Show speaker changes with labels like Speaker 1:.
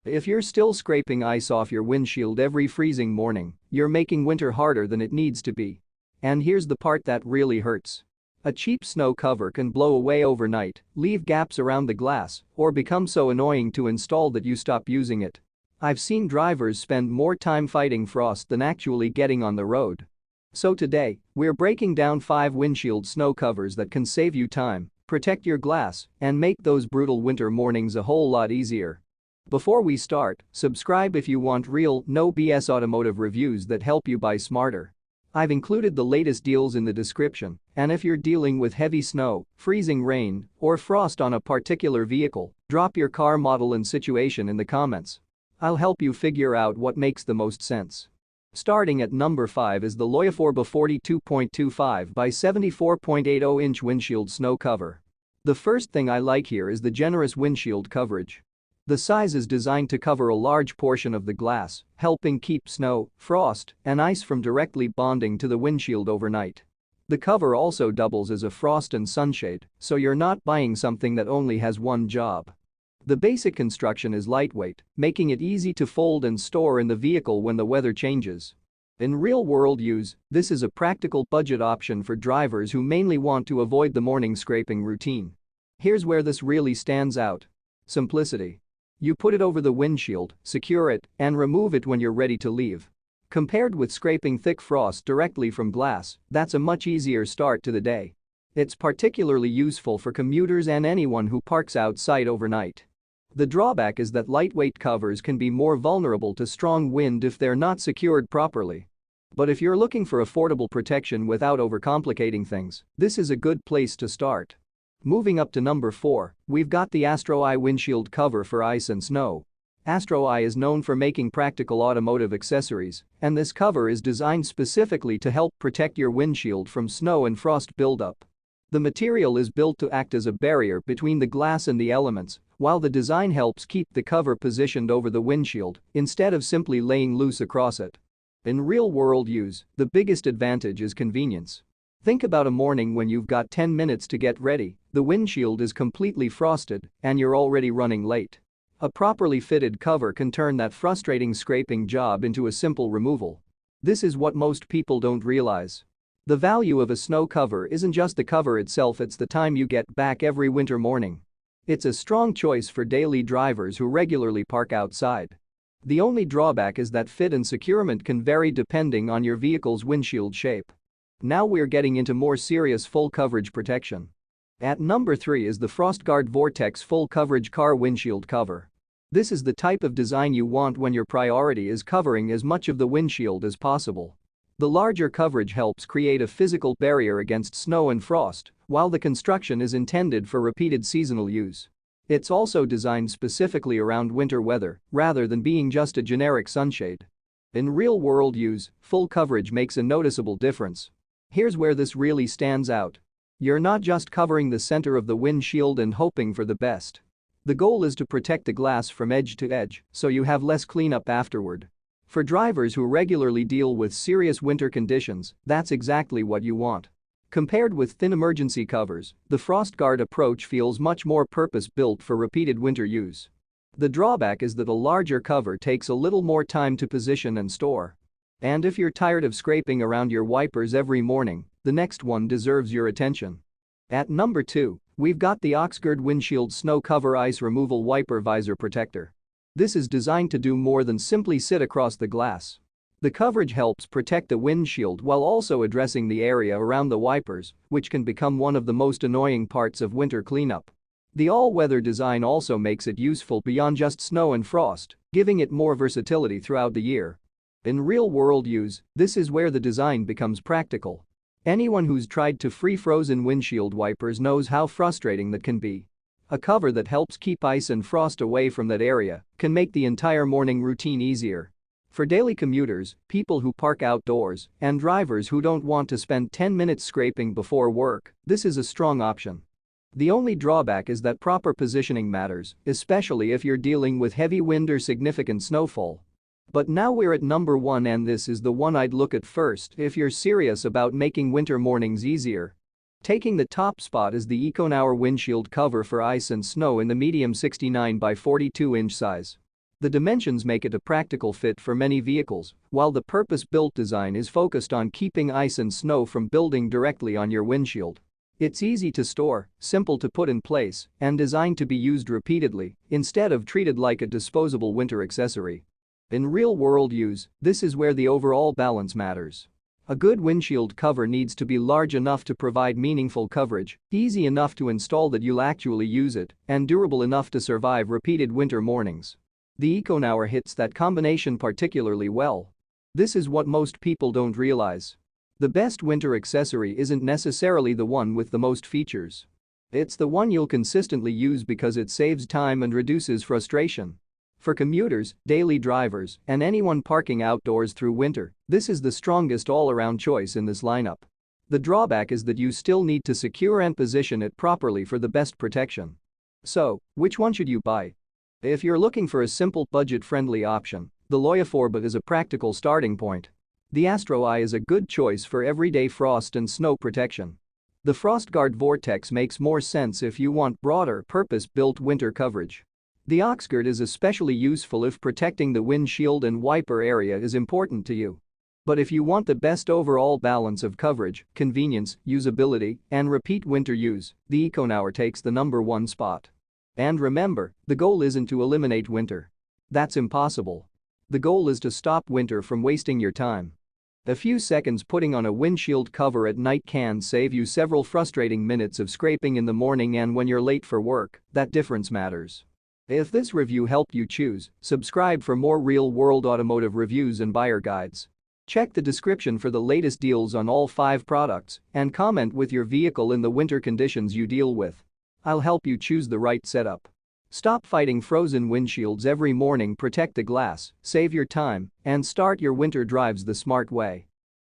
Speaker 1: If you're still scraping ice off your windshield every freezing morning, you're making winter harder than it needs to be. And here's the part that really hurts. A cheap snow cover can blow away overnight, leave gaps around the glass, or become so annoying to install that you stop using it. I've seen drivers spend more time fighting frost than actually getting on the road. So today, we're breaking down 5 windshield snow covers that can save you time, protect your glass, and make those brutal winter mornings a whole lot easier. Before we start, subscribe if you want real, no BS automotive reviews that help you buy smarter. I've included the latest deals in the description, and if you're dealing with heavy snow, freezing rain, or frost on a particular vehicle, drop your car model and situation in the comments. I'll help you figure out what makes the most sense. Starting at number 5 is the Loyiforba 42.25 by 74.80-inch windshield snow cover. The first thing I like here is the generous windshield coverage. The size is designed to cover a large portion of the glass, helping keep snow, frost, and ice from directly bonding to the windshield overnight. The cover also doubles as a frost and sunshade, so you're not buying something that only has one job. The basic construction is lightweight, making it easy to fold and store in the vehicle when the weather changes. In real-world use, this is a practical budget option for drivers who mainly want to avoid the morning scraping routine. Here's where this really stands out. Simplicity. You put it over the windshield, secure it, and remove it when you're ready to leave. Compared with scraping thick frost directly from glass, that's a much easier start to the day. It's particularly useful for commuters and anyone who parks outside overnight. The drawback is that lightweight covers can be more vulnerable to strong wind if they're not secured properly. But if you're looking for affordable protection without overcomplicating things, this is a good place to start. Moving up to number 4, we've got the AstroAI windshield cover for ice and snow. AstroAI is known for making practical automotive accessories, and this cover is designed specifically to help protect your windshield from snow and frost buildup. The material is built to act as a barrier between the glass and the elements, while the design helps keep the cover positioned over the windshield instead of simply laying loose across it. In real-world use, the biggest advantage is convenience. Think about a morning when you've got 10 minutes to get ready, the windshield is completely frosted, and you're already running late. A properly fitted cover can turn that frustrating scraping job into a simple removal. This is what most people don't realize. The value of a snow cover isn't just the cover itself, it's the time you get back every winter morning. It's a strong choice for daily drivers who regularly park outside. The only drawback is that fit and securement can vary depending on your vehicle's windshield shape. Now we're getting into more serious full coverage protection. At number 3 is the FrostGuard Vortex full coverage car windshield cover. This is the type of design you want when your priority is covering as much of the windshield as possible. The larger coverage helps create a physical barrier against snow and frost, while the construction is intended for repeated seasonal use. It's also designed specifically around winter weather, rather than being just a generic sunshade. In real-world use, full coverage makes a noticeable difference. Here's where this really stands out. You're not just covering the center of the windshield and hoping for the best. The goal is to protect the glass from edge to edge, so you have less cleanup afterward. For drivers who regularly deal with serious winter conditions, that's exactly what you want. Compared with thin emergency covers, the FrostGuard approach feels much more purpose-built for repeated winter use. The drawback is that a larger cover takes a little more time to position and store. And if you're tired of scraping around your wipers every morning, the next one deserves your attention. At number 2, we've got the OxGord windshield snow cover ice removal wiper visor protector. This is designed to do more than simply sit across the glass. The coverage helps protect the windshield while also addressing the area around the wipers, which can become one of the most annoying parts of winter cleanup. The all-weather design also makes it useful beyond just snow and frost, giving it more versatility throughout the year. In real-world use, this is where the design becomes practical. Anyone who's tried to free frozen windshield wipers knows how frustrating that can be. A cover that helps keep ice and frost away from that area can make the entire morning routine easier. For daily commuters, people who park outdoors, and drivers who don't want to spend 10 minutes scraping before work, this is a strong option. The only drawback is that proper positioning matters, especially if you're dealing with heavy wind or significant snowfall. But now we're at number 1, and this is the one I'd look at first if you're serious about making winter mornings easier. Taking the top spot is the EcoNour windshield cover for ice and snow in the medium 69 by 42-inch size. The dimensions make it a practical fit for many vehicles, while the purpose-built design is focused on keeping ice and snow from building directly on your windshield. It's easy to store, simple to put in place, and designed to be used repeatedly instead of treated like a disposable winter accessory. In real-world use, this is where the overall balance matters. A good windshield cover needs to be large enough to provide meaningful coverage, easy enough to install that you'll actually use it, and durable enough to survive repeated winter mornings. The EcoNour hits that combination particularly well. This is what most people don't realize. The best winter accessory isn't necessarily the one with the most features. It's the one you'll consistently use because it saves time and reduces frustration. For commuters, daily drivers, and anyone parking outdoors through winter, this is the strongest all-around choice in this lineup. The drawback is that you still need to secure and position it properly for the best protection. So, which one should you buy? If you're looking for a simple, budget-friendly option, the LoyaForba is a practical starting point. The AstroAI is a good choice for everyday frost and snow protection. The FrostGuard Vortex makes more sense if you want broader, purpose-built winter coverage. The OxGord is especially useful if protecting the windshield and wiper area is important to you. But if you want the best overall balance of coverage, convenience, usability, and repeat winter use, the EcoNour takes the #1 spot. And remember, the goal isn't to eliminate winter. That's impossible. The goal is to stop winter from wasting your time. A few seconds putting on a windshield cover at night can save you several frustrating minutes of scraping in the morning, and when you're late for work, that difference matters. If this review helped you choose, subscribe for more real-world automotive reviews and buyer guides. Check the description for the latest deals on all 5 products and comment with your vehicle in the winter conditions you deal with. I'll help you choose the right setup. Stop fighting frozen windshields every morning, protect the glass, save your time, and start your winter drives the smart way.